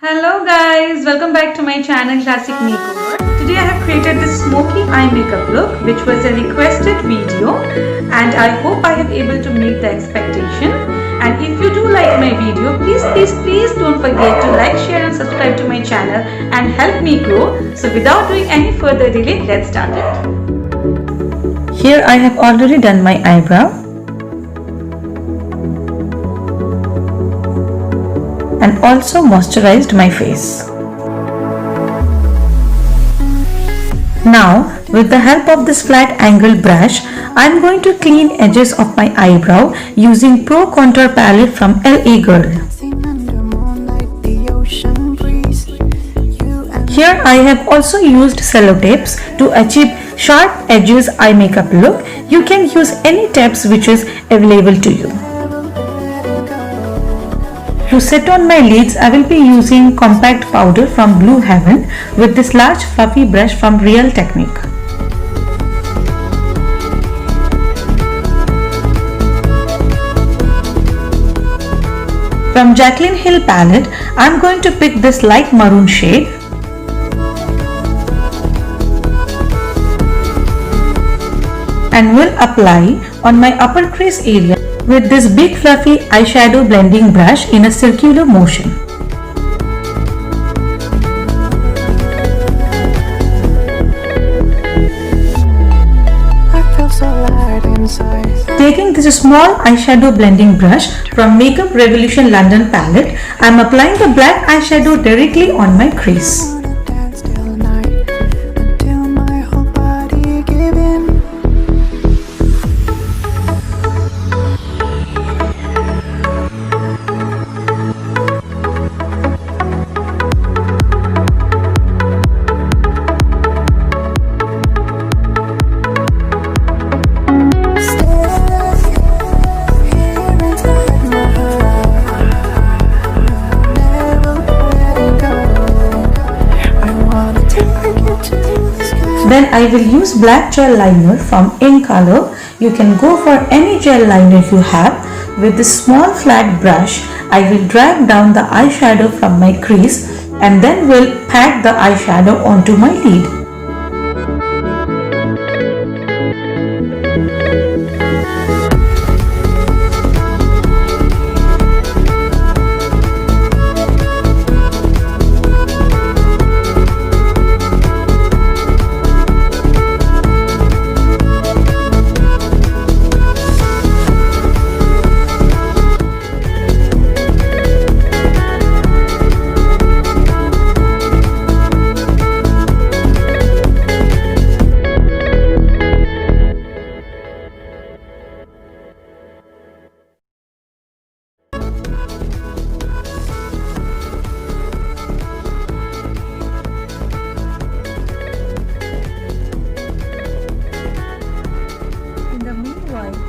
Hello guys, welcome back to my channel Classic Makeover. Today I have created this smoky eye makeup look which was a requested video and I hope I am able to meet the expectation. And if you do like my video, please don't forget to like, share and subscribe to my channel and help me grow. So without doing any further delay, let's start it. Here I have already done my eyebrow and also moisturized my face. Now with the help of this flat angle brush, I am going to clean edges of my eyebrow using Pro Contour Palette from LA Girl. Here I have also used sellotapes to achieve sharp edges eye makeup look. You can use any tapes which is available to you. To set on my lids, I will be using compact powder from Blue Heaven with this large fluffy brush from Real Technique. From Jaclyn Hill palette, I am going to pick this light maroon shade and will apply on my upper crease area with this big fluffy eyeshadow blending brush in a circular motion. Taking this small eyeshadow blending brush from Makeup Revolution London palette, I am applying the black eyeshadow directly on my crease. Then I will use black gel liner from In Color. You can go for any gel liner you have. With this small flat brush, I will drag down the eyeshadow from my crease and then will pat the eyeshadow onto my lid.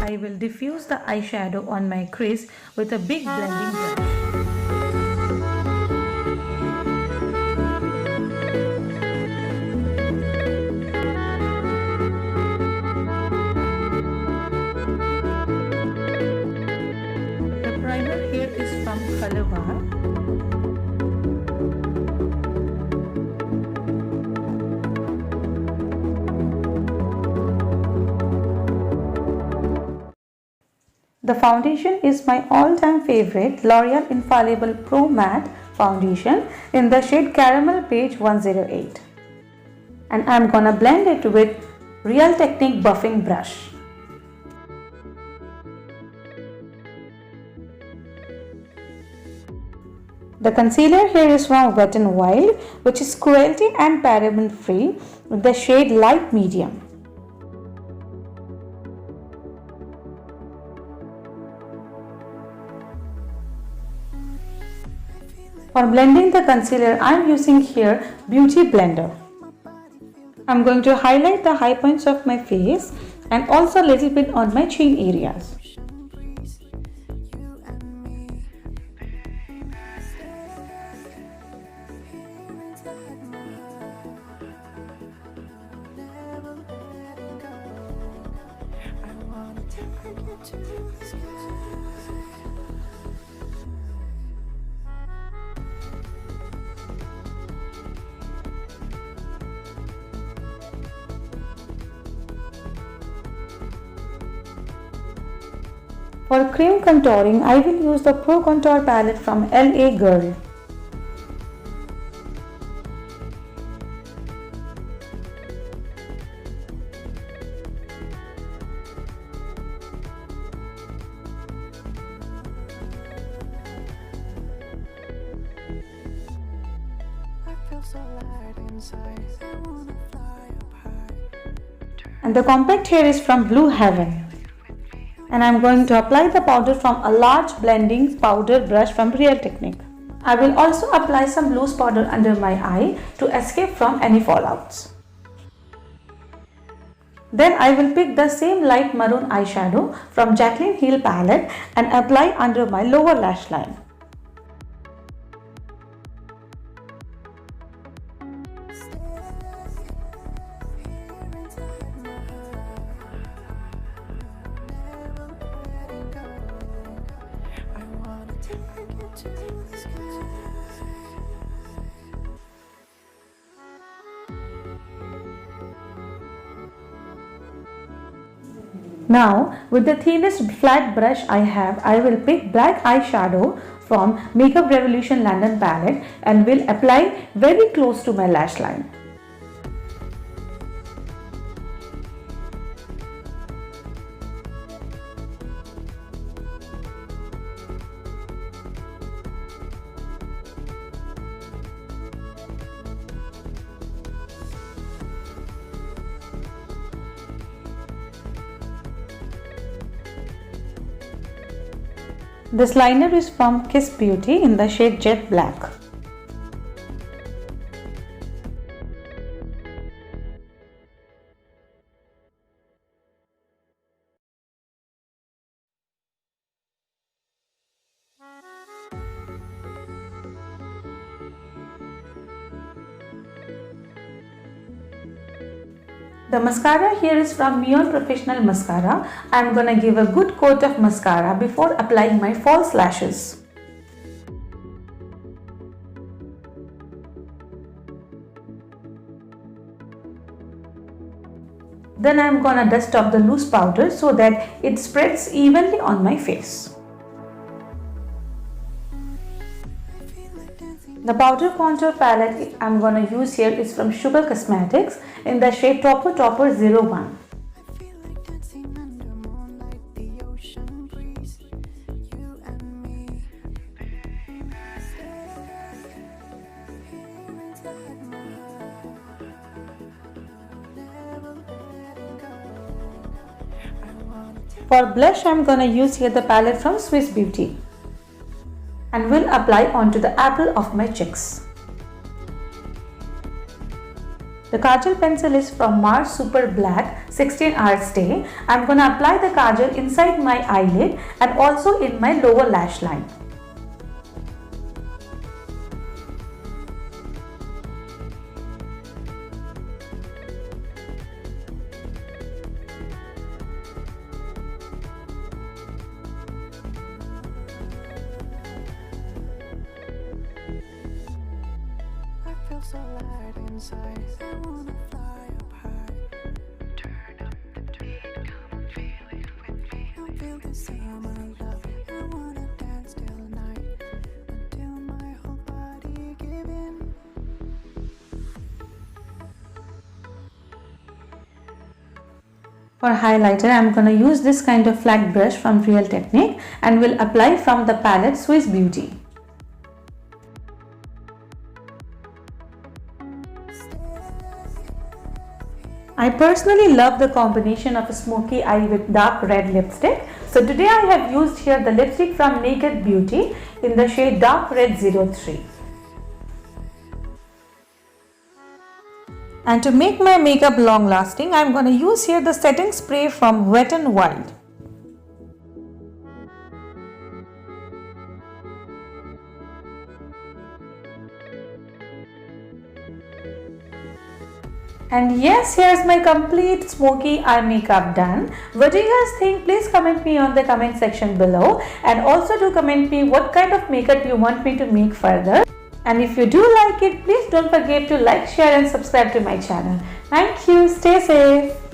I will diffuse the eyeshadow on my crease with a big blending brush. The primer here is from Color Bar. The foundation is my all-time favorite L'Oreal Infallible Pro Matte Foundation in the shade Caramel Beige 108. And I'm gonna blend it with Real Technique Buffing Brush. The concealer here is from Wet n Wild, which is cruelty and paraben free with the shade Light Medium. For blending the concealer, I am using here Beauty Blender. I am going to highlight the high points of my face and also a little bit on my chin areas. For cream contouring, I will use the Pro Contour palette from LA Girl. And the compact here is from Blue Heaven. And I am going to apply the powder from a large blending powder brush from Real Technique. I will also apply some loose powder under my eye to escape from any fallouts. Then I will pick the same light maroon eyeshadow from Jaclyn Hill palette and apply under my lower lash line. Now, with the thinnest flat brush I have, I will pick black eyeshadow from Makeup Revolution London palette and will apply very close to my lash line. This liner is from Kiss Beauty in the shade Jet Black. The mascara here is from Neon Professional Mascara. I am gonna give a good coat of mascara before applying my false lashes. Then I am gonna dust off the loose powder so that it spreads evenly on my face. The powder contour palette I am gonna use here is from Sugar Cosmetics in the shade Topper 01. For blush, I am gonna use here the palette from Swiss Beauty and will apply onto the apple of my cheeks. The kajal pencil is from Mars Super Black 16 Hour Stay. I am gonna apply the kajal inside my eyelid and also in my lower lash line. So light inside, I wanna fly up high. Turn up the beat, come feel it with me. I feel the summer love, I wanna dance till night, until my whole body give in. For highlighter, I am gonna use this kind of flat brush from Real Technique and will apply from the palette Swiss Beauty. I personally love the combination of a smoky eye with dark red lipstick. So today I have used here the lipstick from Naked Beauty in the shade Dark Red 03. And to make my makeup long lasting, I am going to use here the setting spray from Wet n Wild. And yes, here's my complete smoky eye makeup done. What do you guys think? Please comment me on the comment section below, and also do comment me what kind of makeup you want me to make further. And if you do like it, please don't forget to like, share and subscribe to my channel. Thank you. Stay safe.